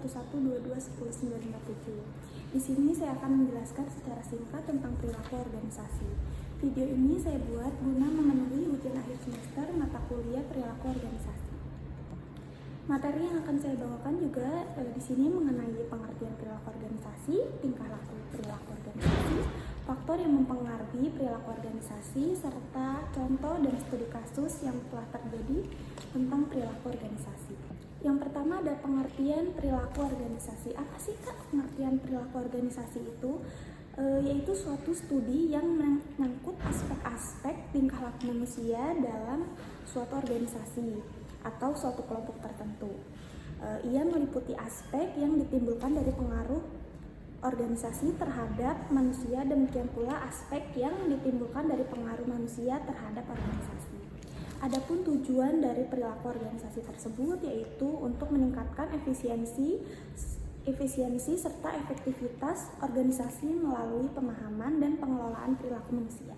11221097. Di sini saya akan menjelaskan secara singkat tentang perilaku organisasi. Video ini saya buat guna memenuhi ujian akhir semester mata kuliah perilaku organisasi. Materi yang akan saya bawakan juga di sini mengenai pengertian perilaku organisasi, tingkah laku perilaku organisasi, faktor yang mempengaruhi perilaku organisasi, serta contoh dan studi kasus yang telah terjadi tentang perilaku organisasi. Yang pertama ada pengertian perilaku organisasi. Apa sih Kak pengertian perilaku organisasi itu? Yaitu suatu studi yang menyangkut aspek-aspek tingkah laku manusia dalam suatu organisasi atau suatu kelompok tertentu. Ia meliputi aspek yang ditimbulkan dari pengaruh organisasi terhadap manusia, demikian pula aspek yang ditimbulkan dari pengaruh manusia terhadap organisasi. Adapun tujuan dari perilaku organisasi tersebut yaitu untuk meningkatkan efisiensi serta efektivitas organisasi melalui pemahaman dan pengelolaan perilaku manusia.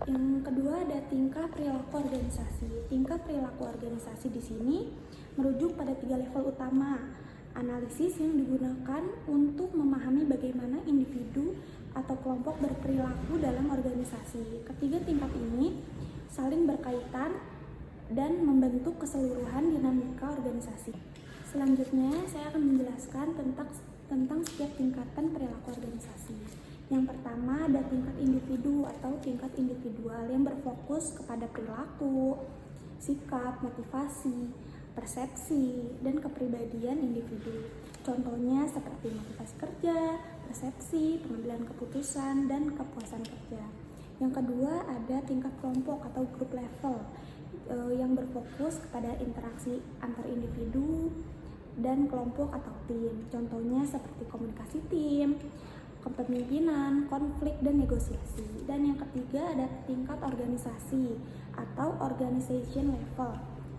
Yang kedua ada tingkah perilaku organisasi. Tingkah perilaku organisasi di sini merujuk pada 3 level utama analisis yang digunakan untuk memahami bagaimana individu atau kelompok berperilaku dalam organisasi. Ketiga tingkat ini saling berkaitan dan membentuk keseluruhan dinamika organisasi. Selanjutnya saya akan menjelaskan tentang setiap tingkatan perilaku organisasi. Yang pertama ada tingkat individu atau tingkat individual yang berfokus kepada perilaku, sikap, motivasi, persepsi, dan kepribadian individu. Contohnya seperti motivasi kerja, persepsi, pengambilan keputusan, dan kepuasan kerja. Yang kedua ada tingkat kelompok atau group level yang berfokus kepada interaksi antar individu dan kelompok atau tim. Contohnya seperti komunikasi tim, kepemimpinan, konflik, dan negosiasi. Dan yang ketiga ada tingkat organisasi atau organization level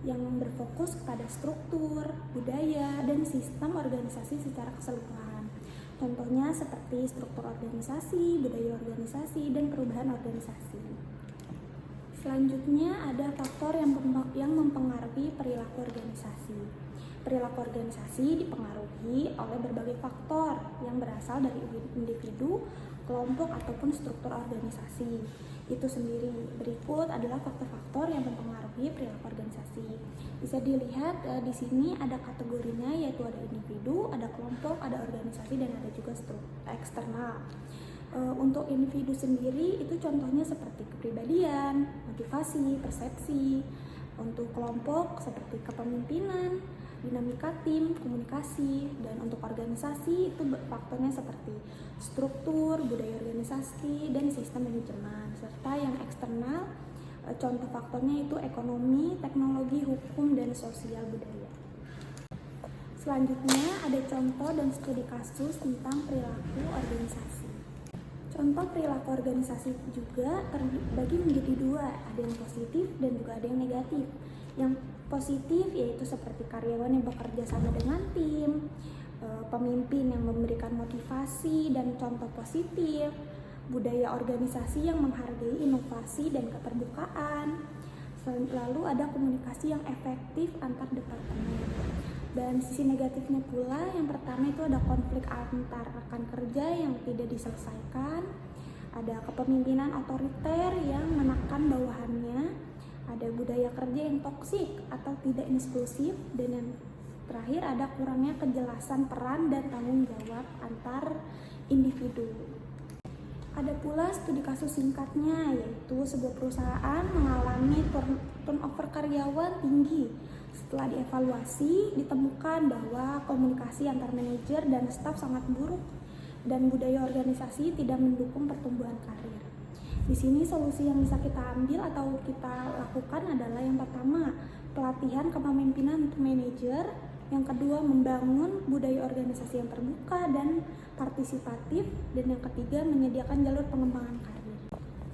yang berfokus pada struktur, budaya, dan sistem organisasi secara keseluruhan. Contohnya seperti struktur organisasi, budaya organisasi, dan perubahan organisasi. Selanjutnya ada faktor yang mempengaruhi perilaku organisasi. Perilaku organisasi dipengaruhi oleh berbagai faktor yang berasal dari individu, kelompok, ataupun struktur organisasi itu sendiri. Berikut adalah faktor-faktor yang mempengaruhi perilaku organisasi. Bisa dilihat di sini ada kategorinya, yaitu ada individu, ada kelompok, ada organisasi, dan ada juga struktur eksternal. Untuk individu sendiri itu contohnya seperti kepribadian, motivasi, persepsi. Untuk kelompok seperti kepemimpinan, dinamika tim, komunikasi, dan untuk organisasi itu faktornya seperti struktur, budaya organisasi, dan sistem manajemen. Serta yang eksternal, contoh faktornya itu ekonomi, teknologi, hukum, dan sosial budaya. Selanjutnya ada contoh dan studi kasus tentang perilaku organisasi. Contoh perilaku organisasi juga terbagi menjadi 2, ada yang positif dan juga ada yang negatif. Yang positif yaitu seperti karyawan yang bekerja sama dengan tim, pemimpin yang memberikan motivasi dan contoh positif, budaya organisasi yang menghargai inovasi dan keterbukaan, lalu ada komunikasi yang efektif antar departemen. Dan sisi negatifnya pula, yang pertama itu ada konflik antar rekan kerja yang tidak diselesaikan, ada kepemimpinan otoriter yang menekan bawahannya, ada budaya kerja yang toksik atau tidak inklusif, dan yang terakhir ada kurangnya kejelasan peran dan tanggung jawab antar individu. Ada pula studi kasus singkatnya, yaitu sebuah perusahaan mengalami turnover karyawan tinggi. Setelah dievaluasi, ditemukan bahwa komunikasi antar manajer dan staf sangat buruk dan budaya organisasi tidak mendukung pertumbuhan karir. Di sini solusi yang bisa kita ambil atau kita lakukan adalah yang pertama, pelatihan kepemimpinan untuk manajer. Yang kedua, membangun budaya organisasi yang terbuka dan partisipatif. Dan yang ketiga, menyediakan jalur pengembangan karir.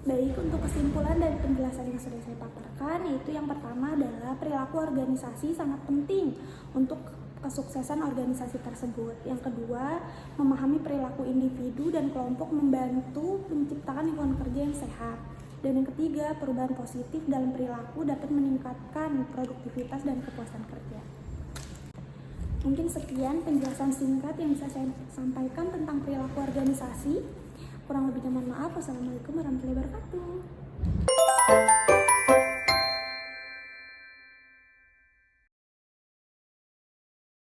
Baik, untuk kesimpulan dari penjelasan yang sudah saya paparkan, yaitu yang pertama adalah perilaku organisasi sangat penting untuk kesuksesan organisasi tersebut. Yang kedua, memahami perilaku individu dan kelompok membantu menciptakan lingkungan kerja yang sehat. Dan yang ketiga, perubahan positif dalam perilaku dapat meningkatkan produktivitas dan kepuasan kerja. Mungkin sekian penjelasan singkat yang bisa saya sampaikan tentang perilaku organisasi. Kurang lebihnya mohon maaf. Wassalamualaikum warahmatullahi wabarakatuh.